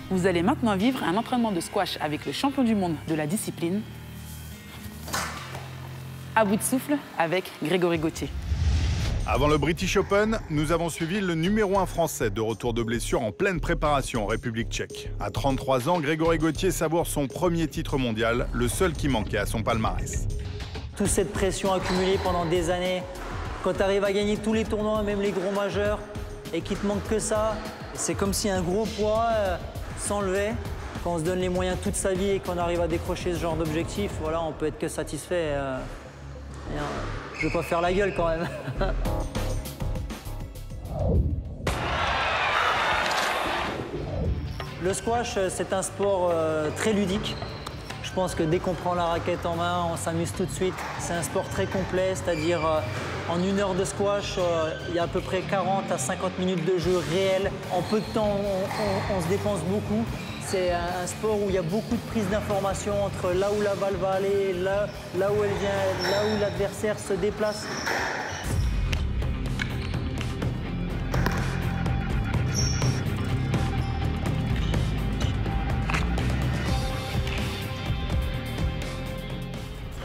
Vous allez maintenant vivre un entraînement de squash avec le champion du monde de la discipline, à bout de souffle avec Grégory Gaultier. Avant le British Open, nous avons suivi le numéro 1 français de retour de blessure en pleine préparation en République tchèque. À 33 ans, Grégory Gaultier savoure son premier titre mondial, le seul qui manquait à son palmarès. Toute cette pression accumulée pendant des années, quand tu arrives à gagner tous les tournois, même les gros majeurs, et qu'il te manque que ça, c'est comme si un gros poids s'enlevait. Quand on se donne les moyens toute sa vie et qu'on arrive à décrocher ce genre d'objectif, voilà, on peut être que satisfait. Je ne veux pas faire la gueule quand même. Le squash, c'est un sport très ludique. Je pense que dès qu'on prend la raquette en main, on s'amuse tout de suite. C'est un sport très complet, c'est-à-dire en 1 heure de squash, il y a à peu près 40 à 50 minutes de jeu réel. En peu de temps, on se dépense beaucoup. C'est un sport où il y a beaucoup de prise d'informations entre là où la balle va aller, là où elle vient, là où l'adversaire se déplace.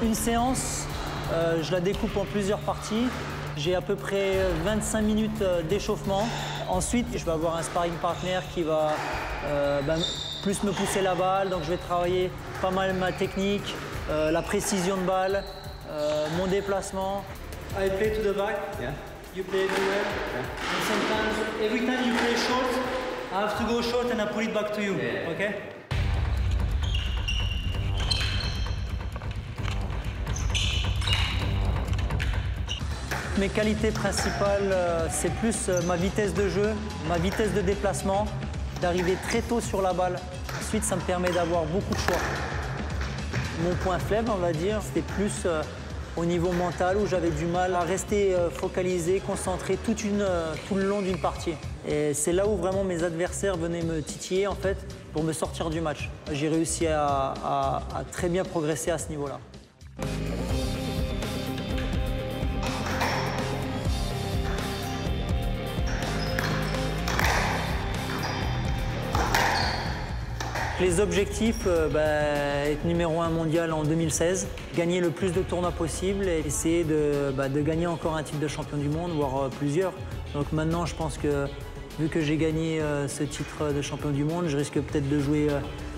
Une séance, je la découpe en plusieurs parties. J'ai à peu près 25 minutes d'échauffement. Ensuite, je vais avoir un sparring partner qui va plus me pousser la balle. Donc je vais travailler pas mal ma technique, la précision de balle, mon déplacement. I play to the back, yeah. You play everywhere. Yeah. And sometimes, every time you play short, I have to go short and I put it back to you, yeah. Okay? Mes qualités principales, c'est plus ma vitesse de jeu, ma vitesse de déplacement, d'arriver très tôt sur la balle. Ensuite, ça me permet d'avoir beaucoup de choix. Mon point faible, on va dire, c'était plus au niveau mental où j'avais du mal à rester focalisé, concentré tout le long d'une partie. Et c'est là où vraiment mes adversaires venaient me titiller en fait pour me sortir du match. J'ai réussi à très bien progresser à ce niveau-là. Les objectifs, être numéro 1 mondial en 2016, gagner le plus de tournois possible et essayer de gagner encore un titre de champion du monde, voire plusieurs. Donc maintenant, je pense que vu que j'ai gagné ce titre de champion du monde, je risque peut-être de jouer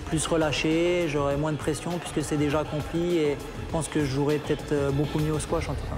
plus relâché, j'aurai moins de pression puisque c'est déjà accompli et je pense que je jouerai peut-être beaucoup mieux au squash en tout cas.